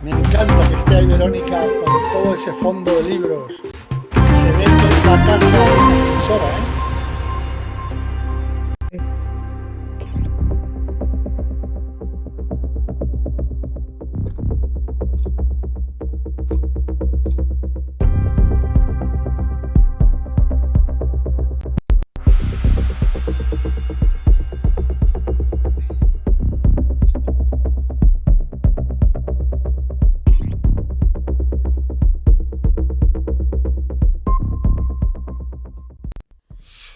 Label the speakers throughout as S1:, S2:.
S1: Me encanta que esté ahí Verónica con todo ese fondo de libros. Se ve que es la casa de una escritora, ¿eh?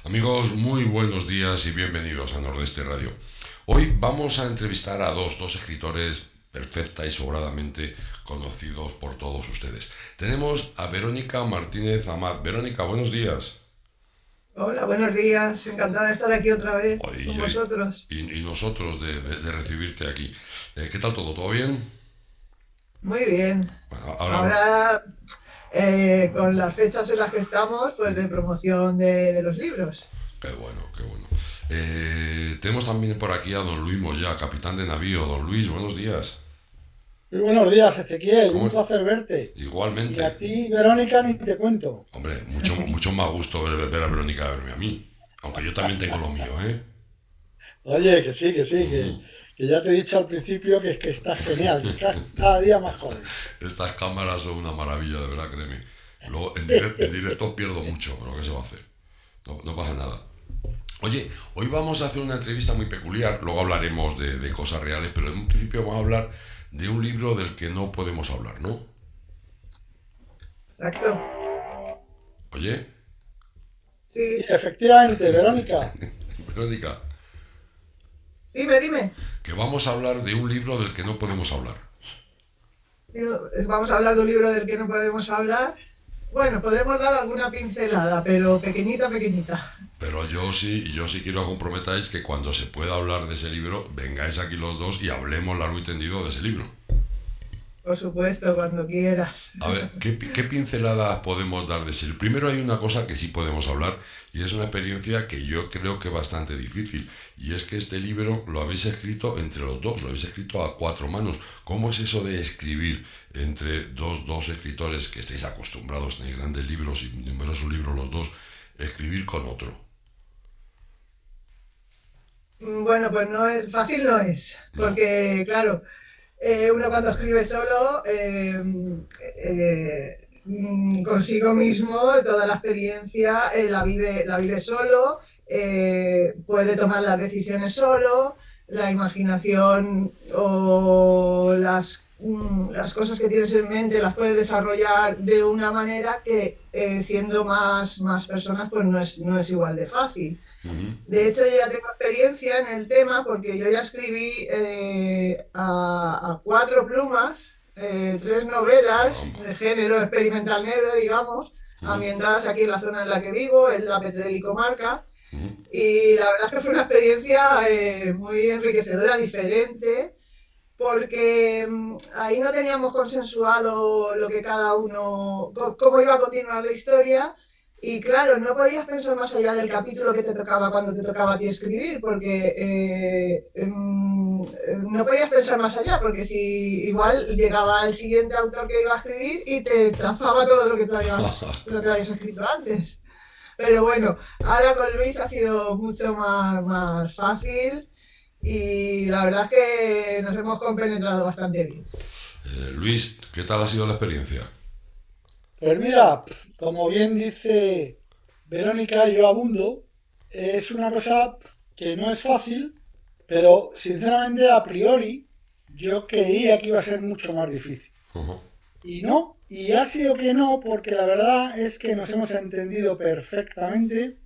S2: Amigos, muy buenos días y bienvenidos a Nordeste Radio. Hoy vamos a entrevistar a dos escritores perfecta y sobradamente conocidos por todos ustedes. Tenemos a Verónica Martínez Amat. Verónica, buenos días.
S3: Hola, buenos días. Encantada de estar aquí otra vez con
S2: Ay, ay,
S3: vosotros.
S2: y nosotros de recibirte aquí. ¿Qué tal todo? ¿Todo bien?
S3: Muy bien.
S2: Bueno, ahora,
S3: Ahora, con las fechas en las que estamos, pues de promoción de los libros.
S2: qué bueno, qué bueno. Tenemos también por aquí a don Luis Moya, capitán de navío. Don Luis, buenos días.
S1: Muy buenos días, Ezequiel. Un
S2: ¿Cómo?
S1: placer verte. Y a
S2: Igualmente.
S1: ti, Verónica, ni te cuento.
S2: Hombre, mucho más gusto ver a Verónica verme a mí. Aunque yo también tengo lo mío, ¿eh?
S1: Oye, que sí, que sí,
S2: Ujú.
S1: que ya te he dicho al principio que es que estás genial, que estás cada día más joven.
S2: Estas cámaras son una maravilla, de verdad, créeme. Luego en directo pierdo mucho, pero ¿qué se va a hacer? No pasa nada. Oye, hoy vamos a hacer una entrevista muy peculiar, luego hablaremos de cosas reales, pero en un principio vamos a hablar de un libro del que no podemos hablar, ¿no?
S3: Exacto.
S2: Oye,
S1: Sí,
S3: Sí.
S1: efectivamente, Verónica.
S2: Verónica,
S3: Dime.
S2: que vamos a hablar de un libro del que no podemos hablar.
S3: Vamos a hablar de un libro del que no podemos hablar. Bueno, podemos dar alguna pincelada, pero pequeñita.
S2: Pero yo sí quiero que comprometáis que cuando se pueda hablar de ese libro, vengáis aquí los dos y hablemos largo y tendido de ese libro.
S3: Por supuesto, cuando quieras.
S2: A ver, ¿qué pinceladas podemos dar de ese libro? Primero hay una cosa que sí podemos hablar y es una experiencia que yo creo que es bastante difícil. Y es que este libro lo habéis escrito entre los dos, lo habéis escrito a cuatro manos. ¿Cómo es eso de escribir entre dos escritores que estáis acostumbrados, tenéis grandes libros y numerosos libros los dos, escribir con otro?
S3: Bueno, pues no es fácil, no es,
S2: No.
S3: porque claro, uno cuando escribe solo consigo mismo toda la experiencia, la vive solo, puede tomar las decisiones solo, la imaginación o las cosas que tienes en mente las puedes desarrollar de una manera que siendo más personas pues no es igual de fácil.
S2: Ujú.
S3: De hecho, yo ya tengo experiencia en el tema porque yo ya escribí a cuatro plumas, tres novelas
S2: Caramba.
S3: de género experimental negro, digamos,
S2: Ujú.
S3: ambientadas aquí en la zona en la que vivo, en la Petrel y Comarca.
S2: Ujú.
S3: Y la verdad es que fue una experiencia muy enriquecedora, diferente, porque ahí no teníamos consensuado lo que cada uno, cómo iba a continuar la historia. Y claro, no podías pensar más allá del capítulo que te tocaba cuando te tocaba a ti escribir, porque no podías pensar más allá, porque si igual llegaba el siguiente autor que iba a escribir y te chafaba todo lo que habías escrito antes. Pero bueno, ahora con Luis ha sido mucho más fácil y la verdad es que nos hemos compenetrado bastante bien.
S2: Luis, ¿qué tal ha sido la experiencia?
S1: Pues mira, como bien dice Verónica, yo abundo. Es una cosa que no es fácil, pero sinceramente a priori yo creía que iba a ser mucho más difícil.
S2: Ujú.
S1: Y no, y ha sido que no, porque la verdad es que nos hemos entendido perfectamente.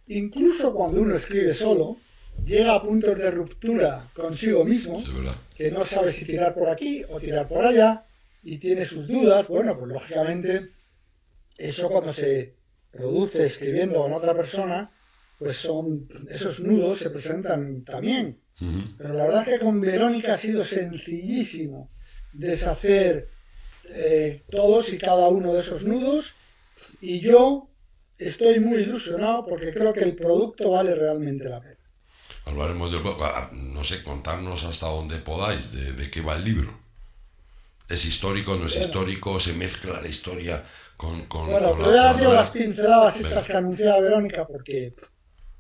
S1: Incluso cuando uno escribe solo, llega a puntos de ruptura consigo
S2: Sí,
S1: mismo,
S2: ¿verdad?
S1: que no sabe si tirar por aquí o tirar por allá, y tiene sus dudas. Bueno, pues lógicamente eso cuando se produce escribiendo con otra persona, pues son esos nudos se presentan también.
S2: Ujú.
S1: Pero la verdad es que con Verónica ha sido sencillísimo deshacer todos y cada uno de esos nudos, y yo estoy muy ilusionado porque creo que el producto vale realmente la pena.
S2: Hablaremos del... No sé, contarnos hasta dónde podáis, de qué va el libro. ¿Es histórico, no es
S1: Bueno,
S2: histórico? ¿Se mezcla la historia
S1: bueno,
S2: con
S1: te voy a dar
S2: la
S1: yo
S2: novela?
S1: las pinceladas estas
S2: Venga,
S1: que anunciaba Verónica, porque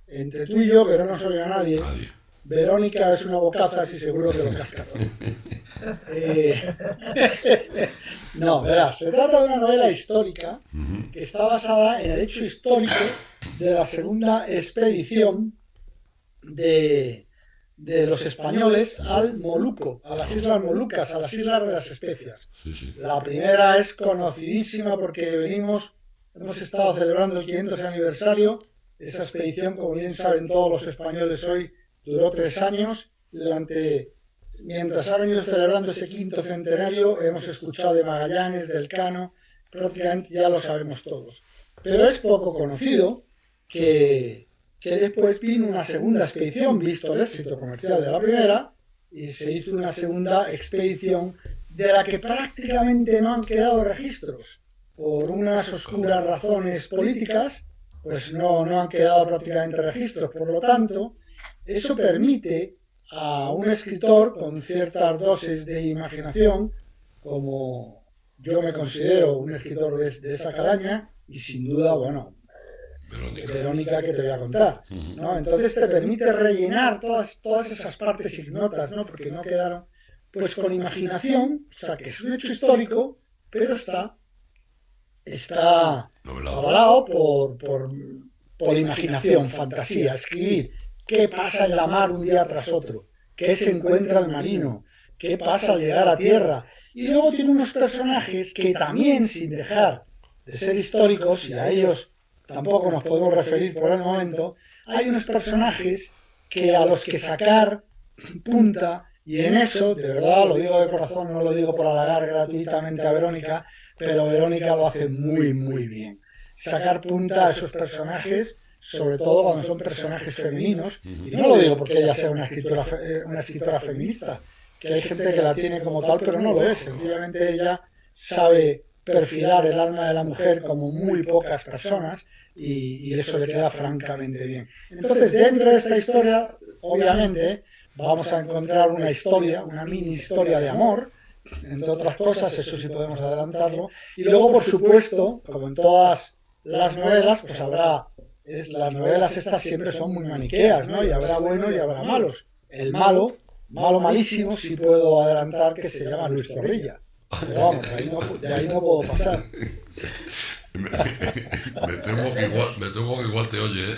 S1: entre tú y yo, que no nos oye a nadie,
S2: nadie.
S1: Verónica es una bocaza y seguro que lo casca todo. Eh, no, verás, se trata de una novela histórica
S2: Ujú.
S1: que está basada en el hecho histórico de la segunda expedición de, de los españoles al Moluco, a las Islas Molucas, a las Islas de las Especias.
S2: Sí, sí.
S1: La primera es conocidísima porque hemos estado celebrando el 500 aniversario. Esa expedición, como bien saben todos los españoles hoy, duró 3 años. Mientras ha venido celebrando ese quinto centenario, hemos escuchado de Magallanes, del Cano, prácticamente ya lo sabemos todos. Pero es poco conocido que, que después vino una segunda expedición, visto el éxito comercial de la primera, y se hizo una segunda expedición de la que prácticamente no han quedado registros. Por unas oscuras razones políticas, pues no han quedado prácticamente registros. Por lo tanto, eso permite a un escritor con ciertas dosis de imaginación, como yo me considero un escritor de esa calaña, y sin duda, bueno,
S2: Verónica.
S1: Verónica que te voy a contar,
S2: Ujú.
S1: ¿no? Entonces te permite rellenar todas esas partes ignotas, ¿no? Porque no quedaron, pues con imaginación, o sea, que es un hecho histórico, pero está
S2: Novelado.
S1: avalado por imaginación, fantasía, escribir qué pasa en la mar un día tras otro, qué se encuentra el marino, qué pasa al llegar a tierra. Y luego tiene unos personajes que también, sin dejar de ser históricos, y a ellos tampoco nos podemos referir por el momento, hay unos personajes que a los que sacar punta, y en eso, de verdad, lo digo de corazón, no lo digo por halagar gratuitamente a Verónica, pero Verónica lo hace muy, muy bien. Sacar punta a esos personajes, sobre todo cuando son personajes femeninos, y no lo digo porque ella sea una escritora feminista, que hay gente que la tiene como tal, pero no lo es. Sencillamente ella sabe perfilar el alma de la mujer como muy pocas personas y eso le queda francamente bien. Entonces, dentro de esta historia, obviamente, vamos a encontrar una historia, una mini historia de amor, entre otras cosas, eso sí podemos adelantarlo. Y luego, por supuesto, como en todas las novelas, pues las novelas estas siempre son muy maniqueas, ¿no? Y habrá buenos y habrá malos. El malo, malo malísimo, sí puedo adelantar que se llama Luis Zorrilla. Pero vamos, de ahí no puedo pasar.
S2: Me temo que igual te oye, ¿eh?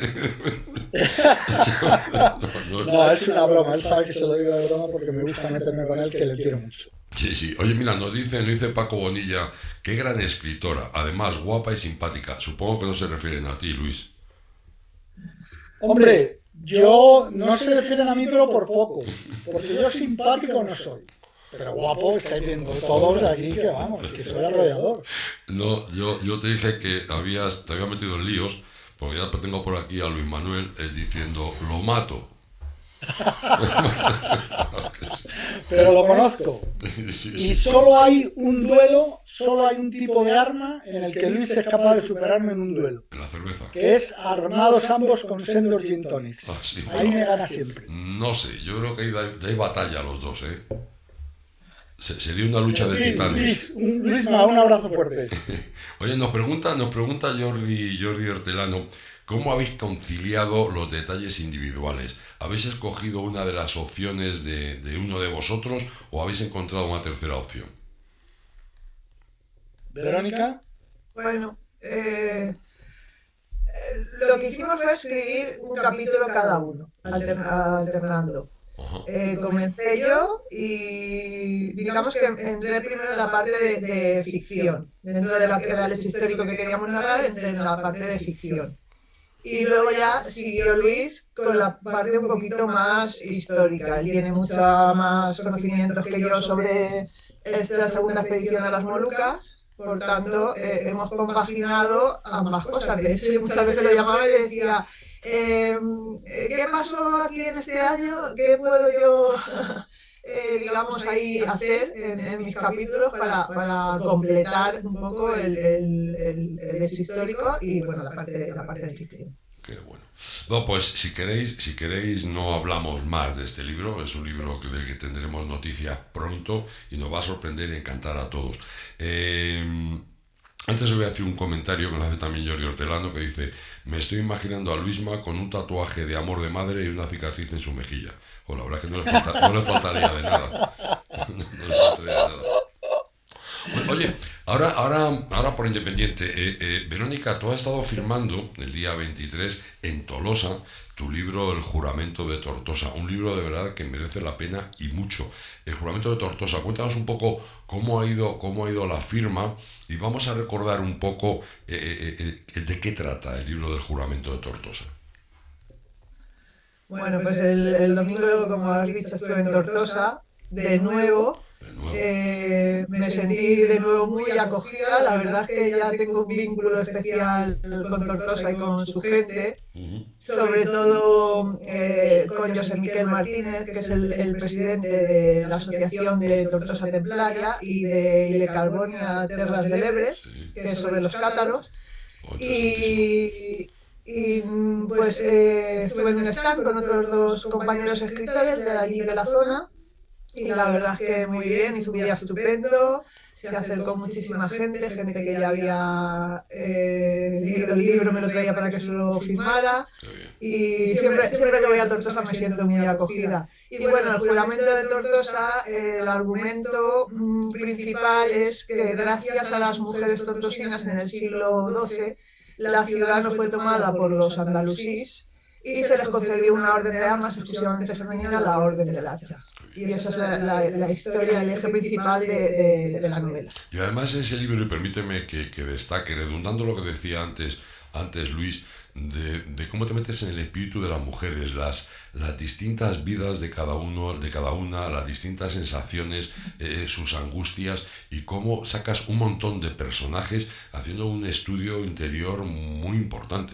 S2: No, no.
S1: No, es una broma, él sabe que se lo digo de broma porque me gusta meterme con él, que le quiero mucho.
S2: Sí, sí. Oye, mira, nos dice Paco Bonilla, qué gran escritora, además guapa y simpática. Supongo que no se refieren a ti, Luis.
S1: Hombre, yo no se refieren a mí, pero por poco, porque yo simpático no soy. Pero guapo, estáis viendo todos aquí que vamos, que soy arrollador.
S2: No, yo te dije que te había metido en líos, porque ya tengo por aquí a Luis Manuel diciendo, lo mato.
S1: Pero lo conozco.
S2: Sí,
S1: Y
S2: sí.
S1: solo hay un duelo, solo hay un tipo de arma en el que Luis es capaz de superarme en un duelo,
S2: En la cerveza.
S1: que es armados ambos con sendos gin tonics.
S2: Ah, sí,
S1: Ahí me
S2: bueno.
S1: gana siempre.
S2: No sé, yo creo que hay batalla los dos, ¿eh? Sería una lucha
S1: En
S2: de
S1: fin,
S2: titanes.
S1: Luisma, un abrazo fuerte.
S2: Oye, nos pregunta Jordi Hortelano, ¿cómo habéis conciliado los detalles individuales? ¿Habéis escogido una de las opciones de uno de vosotros o habéis encontrado una tercera opción?
S1: Verónica,
S3: Bueno, lo que hicimos fue escribir un capítulo cada uno, alternando.
S2: Ajá.
S3: Comencé yo y digamos que entré primero en la parte de ficción. Dentro de lo que era el hecho histórico que queríamos narrar, entré en la parte de ficción. Y luego ya siguió Luis con la parte un poquito más histórica. Él tiene mucho más conocimientos que yo sobre esta segunda expedición a las Molucas. Por tanto, hemos compaginado ambas cosas. De hecho, yo muchas veces lo llamaba y le decía, ¿qué pasó aquí en este año? ¿Qué puedo yo, digamos, ahí hacer en mis capítulos para completar un poco el hecho histórico y, bueno, la parte de ficción?
S2: Qué bueno. No, pues si queréis no hablamos más de este libro. Es un libro del que tendremos noticias pronto y nos va a sorprender y encantar a todos. Antes os voy a hacer un comentario que nos hace también Jordi Hortelano, que dice: me estoy imaginando a Luisma con un tatuaje de amor de madre y una cicatriz en su mejilla. Pues la verdad es que no le faltaría de nada. No le faltaría de nada. Oye, ahora por Independiente, Verónica, tú has estado firmando el día 23 en Tolosa tu libro El juramento de Tortosa, un libro de verdad que merece la pena y mucho. El juramento de Tortosa, cuéntanos un poco cómo ha ido la firma y vamos a recordar un poco de qué trata el libro del juramento de Tortosa.
S3: Bueno, pues el domingo, como has dicho, estuve en Tortosa de nuevo. Me sentí de nuevo muy acogida. La verdad es que ya tengo un vínculo especial con Tortosa y con su gente, sobre todo con José Miquel Martínez, que es el presidente de la Asociación de Tortosa Templaria, y de Ile Carbonia Terras de l'Ebre, que es sobre los cátaros. Pues estuve en un stand con otros dos compañeros escritores de allí de la zona. Y la verdad es que muy bien, hizo un día estupendo, se acercó muchísima gente que ya había leído el libro, me lo traía para que se lo firmara, y siempre que voy a Tortosa me siento muy acogida. Y bueno, el juramento de Tortosa, el argumento principal es que gracias a las mujeres tortosinas en el siglo XII, la ciudad no fue tomada por los andalusíes y se les concedió una orden de armas exclusivamente femenina, la Orden del Hacha. Y esa es la historia, el eje principal de la novela.
S2: Y además ese libro, y permíteme que destaque, redundando lo que decía antes Luis, de cómo te metes en el espíritu de las mujeres, las distintas vidas de cada una, las distintas sensaciones, sus angustias, y cómo sacas un montón de personajes haciendo un estudio interior muy importante.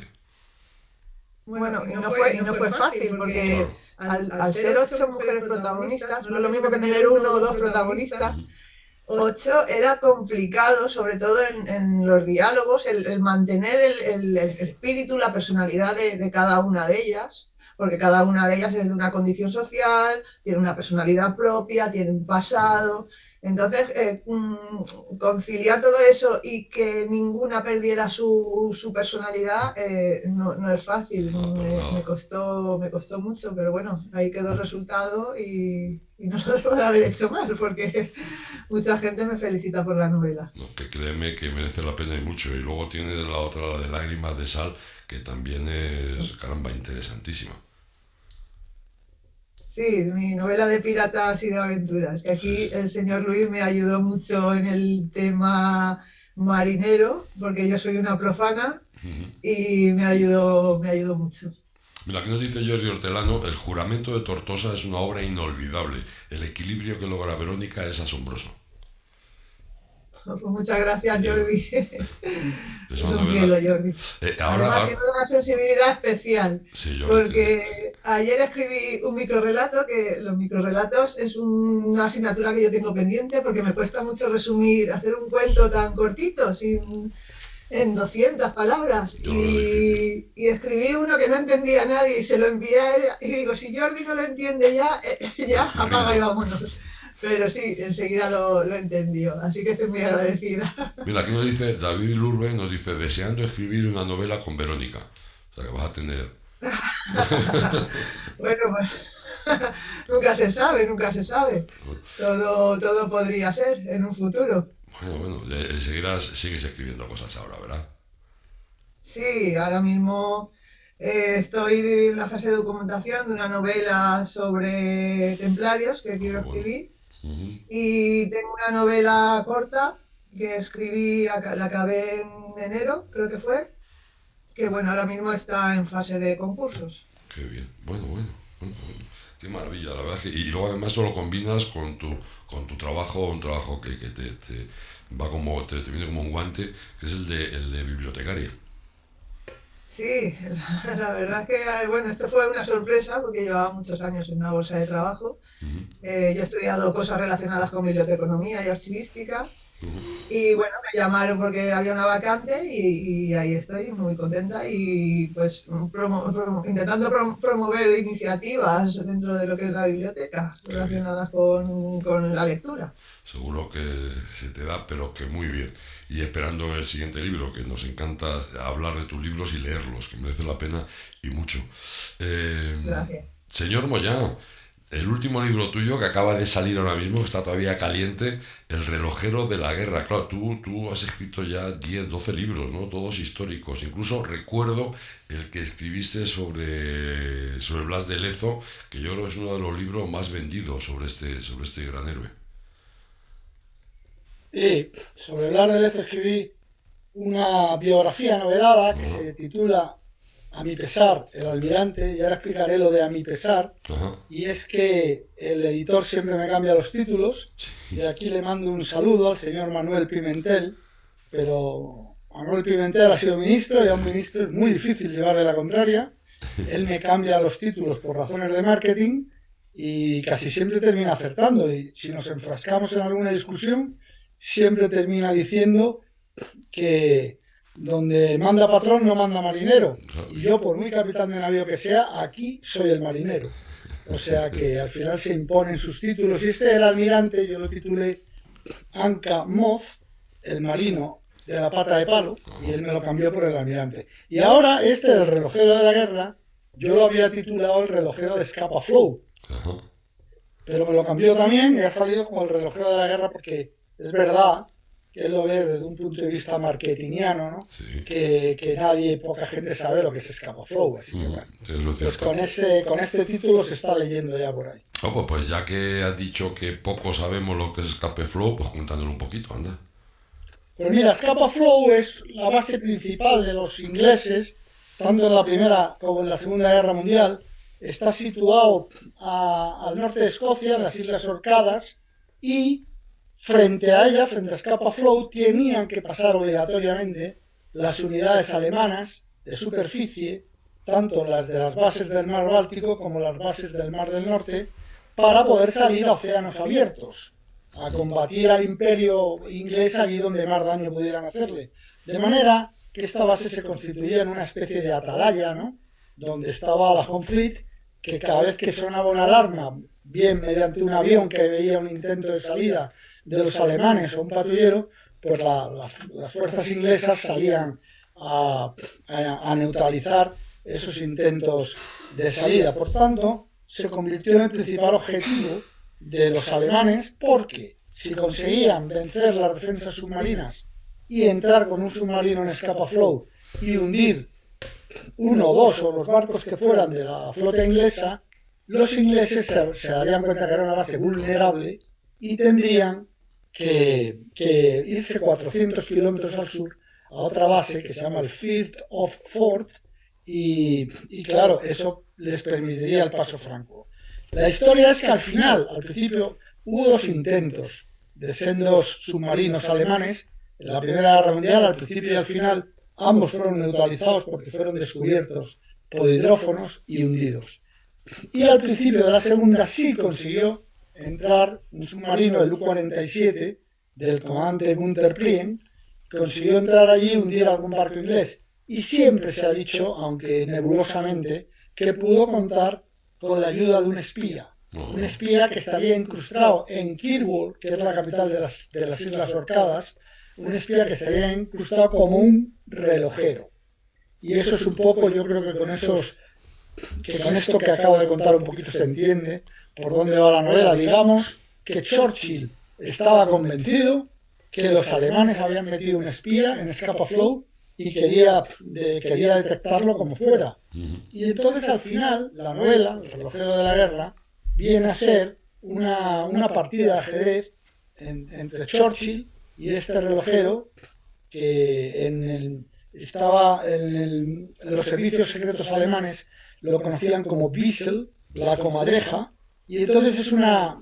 S3: Bueno, y no fue fácil, porque al ser 8 mujeres protagonistas, no es lo mismo que tener 1 o 2 protagonistas. 8 era complicado, sobre todo en los diálogos, el mantener el espíritu, la personalidad de cada una de ellas, porque cada una de ellas es de una condición social, tiene una personalidad propia, tiene un pasado. Entonces, conciliar todo eso y que ninguna perdiera su personalidad no es fácil. Me costó mucho, pero bueno, ahí quedó el resultado y no se puede haber hecho más, porque mucha gente me felicita por la novela.
S2: No, que créeme que merece la pena y mucho. Y luego tiene la otra, la de Lágrimas de Sal, que también es, caramba, interesantísima.
S3: Sí, mi novela de piratas y de aventuras. Que aquí el señor Luis me ayudó mucho en el tema marinero, porque yo soy una profana, y me ayudó mucho.
S2: Mira, aquí nos dice Jordi Hortelano: el juramento de Tortosa es una obra inolvidable. El equilibrio que logra Verónica es asombroso.
S3: Pues muchas gracias, Jordi.
S2: Es
S3: un cielo, Jordi. Además, tiene una sensibilidad especial, sí, porque ayer escribí un microrrelato, que los microrrelatos es una asignatura que yo tengo pendiente, porque me cuesta mucho resumir, hacer un cuento tan cortito, en 200 palabras, y escribí uno que no entendía a nadie y se lo envié a él, y digo, si Jordi no lo entiende ya apaga y vámonos. Pero sí, enseguida lo entendió, así que estoy muy agradecida.
S2: Mira, aquí nos dice David Lurbe, nos dice: deseando escribir una novela con Verónica. O sea, que vas a tener...
S3: Bueno, pues nunca se sabe. Todo podría ser en un futuro.
S2: Bueno, sigues escribiendo cosas ahora, ¿verdad?
S3: Sí, ahora mismo estoy en la fase de documentación de una novela sobre templarios que quiero escribir. Y tengo una novela corta que escribí, la acabé en enero, creo que fue, que bueno, ahora mismo está en fase de concursos.
S2: Qué bien, bueno. Qué maravilla, la verdad. Y luego además eso lo combinas con tu trabajo, un trabajo que te va como, te viene como un guante, que es el de bibliotecaria.
S3: Sí, la verdad es que, bueno, esto fue una sorpresa porque llevaba muchos años en una bolsa de trabajo. Yo he estudiado cosas relacionadas con biblioteconomía y archivística, Y bueno, me llamaron porque había una vacante y ahí estoy muy contenta y pues intentando promover iniciativas dentro de lo que es la biblioteca
S2: Qué bien.
S3: relacionadas con la lectura.
S2: Seguro que se te da, pero que muy bien. Y esperando el siguiente libro, que nos encanta hablar de tus libros y leerlos, que merece la pena y mucho. Eh,
S3: Gracias.
S2: Señor Moyá, el último libro tuyo que acaba de salir ahora mismo, que está todavía caliente, El relojero de la guerra. Claro, tú has escrito ya 10 12 libros, ¿no? Todos históricos. Incluso recuerdo el que escribiste sobre Blas de Lezo, que yo creo que es uno de los libros más vendidos sobre este gran héroe.
S1: Y sobre Blas escribí una biografía novelada que
S2: Ajá,
S1: se titula A mi pesar, el almirante, y ahora explicaré lo de A mi pesar,
S2: ajá.
S1: y es que el editor siempre me cambia los títulos, y aquí le mando un saludo al señor Manuel Pimentel, pero Manuel Pimentel ha sido ministro y a un ministro es muy difícil llevarle la contraria. Él me cambia los títulos por razones de marketing y casi siempre termina acertando. Y si nos enfrascamos en alguna discusión, siempre termina diciendo que donde manda patrón no manda marinero. Y yo, por muy capitán de navío que sea, aquí soy el marinero. O sea que al final se imponen sus títulos. Y este era almirante, yo lo titulé Anca Moz, el marino de la pata de palo, y él me lo cambió por el almirante. Y ahora este del relojero de la guerra, yo lo había titulado el relojero de Scapa Flow,
S2: Ajá.
S1: pero me lo cambió también y ha salido como el relojero de la guerra porque es verdad que él lo ve desde un punto de vista marketingiano, ¿no?
S2: Sí.
S1: Que nadie, poca gente sabe lo que es Scapa Flow, así que bueno.
S2: Eso es
S1: Pues
S2: cierto.
S1: con este título se está leyendo ya por ahí.
S2: Oh, pues ya que has dicho que poco sabemos lo que es Escape Flow, pues contándolo un poquito, anda.
S1: Pues mira, Scapa Flow es la base principal de los ingleses, tanto en la Primera como en la Segunda Guerra Mundial. Está situado al norte de Escocia, en las Islas Orcadas, y frente a ella, frente a Scapa Flow, tenían que pasar obligatoriamente las unidades alemanas de superficie, tanto las de las bases del mar Báltico como las bases del mar del Norte, para poder salir a océanos abiertos, a combatir al imperio inglés allí donde más daño pudieran hacerle. De manera que esta base se constituía en una especie de atalaya, ¿no? Donde estaba la Home Fleet, que cada vez que sonaba una alarma, bien mediante un avión que veía un intento de salida de los alemanes o un patrullero, pues las fuerzas inglesas salían a neutralizar esos intentos de salida. Por tanto, se convirtió en el principal objetivo de los alemanes porque si conseguían vencer las defensas submarinas y entrar con un submarino en escapa flow y hundir uno o dos o los barcos que fueran de la flota inglesa, los ingleses se darían cuenta que era una base vulnerable y tendrían que irse 400 kilómetros al sur a otra base que se llama el Firth of Forth y claro, eso les permitiría el paso franco. La historia es que al final, al principio, hubo dos intentos de sendos submarinos alemanes en la Primera Guerra Mundial, al principio y al final, ambos fueron neutralizados porque fueron descubiertos por hidrófonos y hundidos. Y al principio de la Segunda sí consiguió entrar un submarino, el U-47, del comandante Gunther Plien, consiguió entrar allí y hundir algún barco inglés. Y siempre se ha dicho, aunque nebulosamente, que pudo contar con la ayuda de un espía que estaría incrustado en Kirkwall, que es la capital de las Islas Orcadas, un espía que estaría incrustado como un relojero. Y eso es un poco, yo creo que con esto que acabo de contar un poquito se entiende por dónde va la novela. Digamos que Churchill estaba convencido que los alemanes habían metido un espía en Scapa Flow y quería detectarlo como fuera. Y entonces al final, la novela, El relojero de la guerra, viene a ser una partida de ajedrez entre Churchill y este relojero que estaba en los servicios secretos alemanes, lo conocían como Wiesel, la comadreja, y entonces es una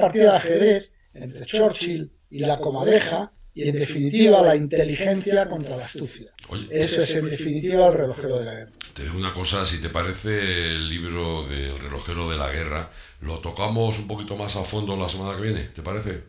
S1: partida de ajedrez entre Churchill y la comadreja, y en definitiva la inteligencia contra la astucia.
S2: Oye,
S1: Eso es en definitiva el relojero de la guerra.
S2: te digo una cosa, si te parece el libro del relojero de la guerra, lo tocamos un poquito más a fondo la semana que viene, ¿te parece?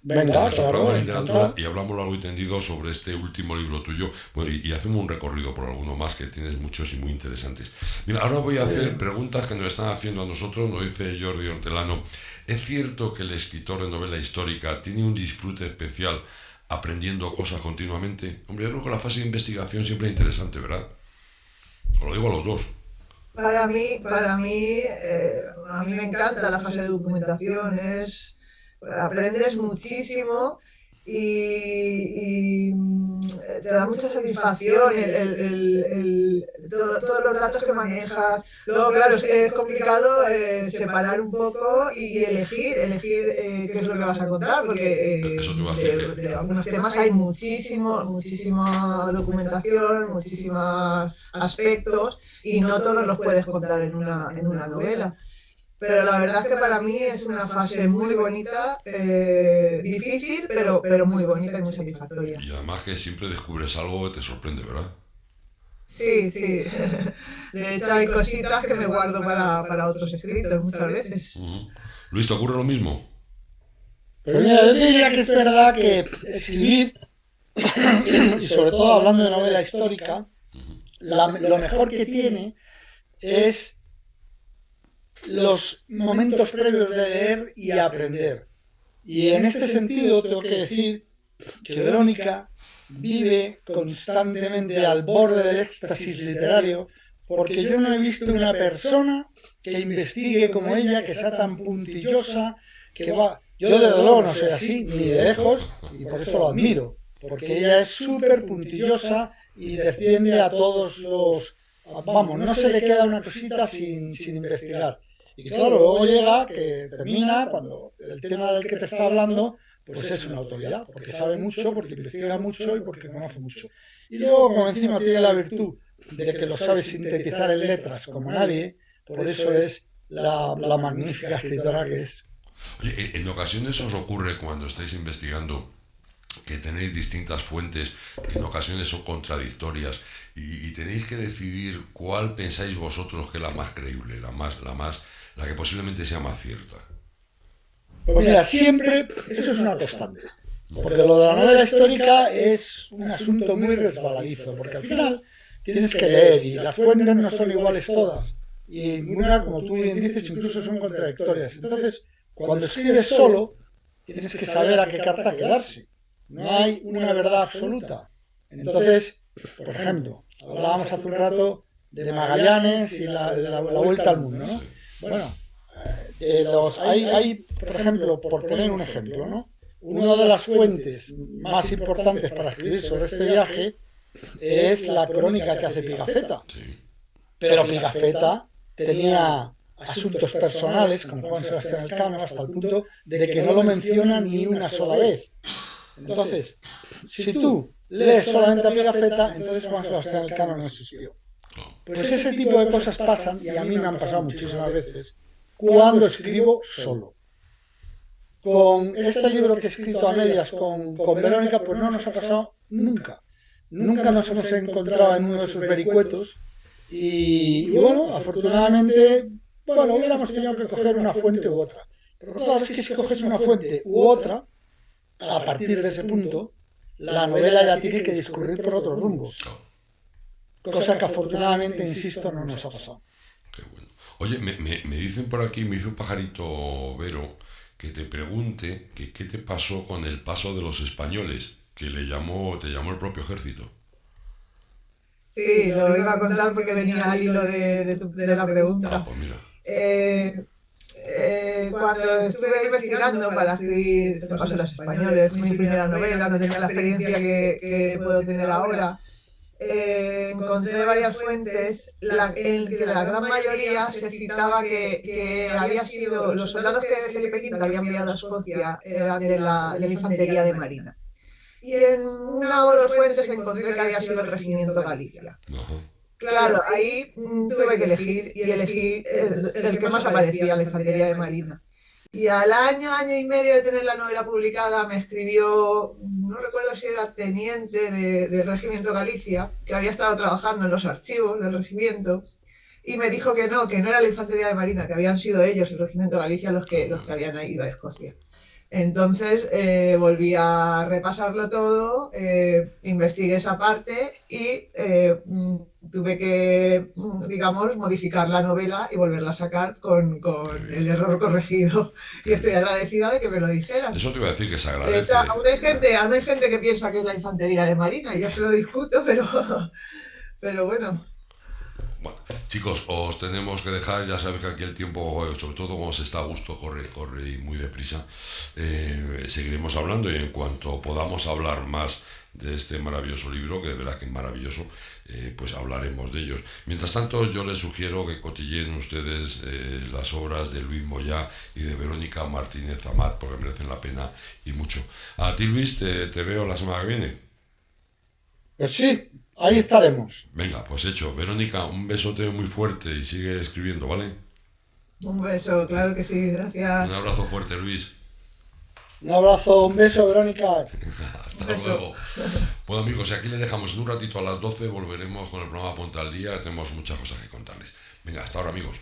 S1: Venga,
S2: nuestro
S1: claro,
S2: programa de literatura
S1: encantado.
S2: y hablamos largo y tendido sobre este último libro tuyo. Bueno, y hacemos un recorrido por alguno más que tienes muchos y muy interesantes. Mira, ahora voy a
S1: Muy
S2: hacer
S1: bien.
S2: preguntas que nos están haciendo a nosotros, nos dice Jordi Hortelano. ¿Es cierto que el escritor de novela histórica tiene un disfrute especial aprendiendo cosas continuamente? Hombre, yo creo que la fase de investigación siempre es interesante, ¿verdad? Os lo digo a los dos.
S3: A mí me encanta la fase de documentación, aprendes muchísimo y te da mucha satisfacción todos los datos que manejas. Luego, claro, es complicado separar un poco y elegir qué es lo que vas a contar, porque
S2: Eso te iba a decir que
S3: de algunos temas hay muchísima documentación, muchísimos aspectos y no todos los puedes contar en una novela. Pero la verdad es que para mí es una fase muy bonita, difícil, pero muy bonita y muy satisfactoria.
S2: y además que siempre descubres algo que te sorprende, ¿verdad?
S3: Sí, sí. De hecho, hay cositas que me guardo para otros escritos muchas veces.
S2: Ujú. Luis, ¿te ocurre lo mismo?
S1: Pero mira, yo te diría que es verdad que escribir, y sobre todo hablando de novela histórica, lo mejor que tiene es los momentos previos de leer y aprender. Y en este sentido tengo que decir que Verónica vive constantemente al borde del éxtasis literario porque yo no he visto una persona que investigue como ella, que sea tan puntillosa, que va... Yo desde luego no soy así, ni de lejos, y por eso lo admiro, porque ella es súper puntillosa y desciende a todos los... Vamos, no se le queda una cosita sin investigar. Y claro, luego llega que termina cuando el tema del que te está hablando pues es una autoridad, porque sabe mucho, porque investiga mucho y porque conoce mucho. Y luego, como encima tiene la virtud de que lo sabe sintetizar en letras como nadie, por eso es la magnífica escritora que es.
S2: Oye, en ocasiones os ocurre cuando estáis investigando que tenéis distintas fuentes que en ocasiones son contradictorias y tenéis que decidir cuál pensáis vosotros que es la más creíble, la que posiblemente sea más cierta.
S1: Pues mira, siempre eso es una constante. Porque lo de la novela histórica es un asunto muy resbaladizo, porque al final tienes que leer y las fuentes no son iguales todas. Y ninguna, como tú bien dices, incluso son contradictorias. Entonces, cuando escribes solo, tienes que saber a qué carta quedarse. No hay una verdad absoluta. Entonces, por ejemplo, hablábamos hace un rato de Magallanes y la vuelta al mundo, ¿no? Bueno, por ejemplo, por poner un ejemplo, ¿no? Una de las fuentes más importantes para escribir sobre este viaje es la crónica que hace Pigafetta.
S2: Sí,
S1: Pero Pigafetta tenía asuntos personales con Juan Sebastián Elcano hasta el punto de que no lo menciona ni una sola vez. Entonces, si tú lees solamente a Pigafetta, entonces Juan Sebastián Elcano no existió.
S2: claro.
S1: Pues ese tipo de cosas pasan, y a mí me han pasado muchísimas veces, cuando escribo solo. Con este libro que he escrito a medias con Verónica, pues no nos ha pasado nunca. Nunca nos hemos encontrado en uno de sus vericuetos y bueno, afortunadamente, bueno, hubiéramos tenido que coger una fuente u otra. Pero claro, es que si coges una fuente u otra, a partir de ese punto, la novela ya tiene que discurrir por otros rumbos.
S2: Claro.
S1: Cosa que afortunadamente, insisto, no nos ha pasado.
S2: Qué bueno. Oye, me dicen por aquí, me hizo un pajarito Vero, que te pregunte que qué te pasó con el paso de los españoles, que te llamó el propio ejército.
S3: Sí, lo iba a contar porque venía al hilo de la
S2: Ah,
S3: pregunta.
S2: pues mira.
S3: Eh, Cuando estuve investigando para escribir El paso de los españoles, fue mi primera novela, no tenía la experiencia que puedo tener ahora. Encontré varias fuentes en que la gran mayoría se citaba que había sido los soldados que Felipe V había enviado a Escocia eran de la infantería de marina. Y en una o dos fuentes encontré que había sido el regimiento Galicia.
S2: Ajá.
S3: Claro, ahí tuve que elegir y elegí el que más aparecía, la infantería de marina. Y al año y medio de tener la novela publicada, me escribió, no recuerdo si era teniente del Regimiento Galicia, que había estado trabajando en los archivos del regimiento, y me dijo que no era la infantería de marina, que habían sido ellos, el Regimiento Galicia, los que habían ido a Escocia. Entonces volví a repasarlo todo, investigué esa parte y tuve que, digamos, modificar la novela y volverla a sacar
S2: Qué
S3: con
S2: bien,
S3: el error corregido.
S2: qué
S3: Y estoy
S2: bien.
S3: agradecida de que me lo dijeran.
S2: Eso te iba a decir que se
S3: De hecho,
S2: agradece.
S3: aún hay gente que piensa que es la infantería de Marina, y yo se lo discuto, pero bueno,
S2: Bueno, chicos, os tenemos que dejar, ya sabéis que aquí el tiempo, sobre todo cuando se está a gusto, corre y muy deprisa. Seguiremos hablando y en cuanto podamos hablar más de este maravilloso libro, que de verdad que es maravilloso, pues hablaremos de ellos. Mientras tanto, yo les sugiero que cotilleen ustedes las obras de Luis Moyá y de Verónica Martínez Amat, porque merecen la pena y mucho. A ti, Luis, te veo la semana que viene.
S1: Pues sí, ahí estaremos.
S2: Venga, pues hecho. Verónica, un besote muy fuerte y sigue escribiendo, ¿vale?
S3: un beso, claro que sí,
S2: Un
S3: gracias.
S2: abrazo fuerte, Luis.
S1: Un abrazo, un beso, Verónica.
S3: Un
S2: Hasta
S3: beso.
S2: luego. Bueno, amigos, y aquí les dejamos en un ratito a las 12. Volveremos con el programa Ponte al Día. Tenemos muchas cosas que contarles. Venga, hasta ahora, amigos.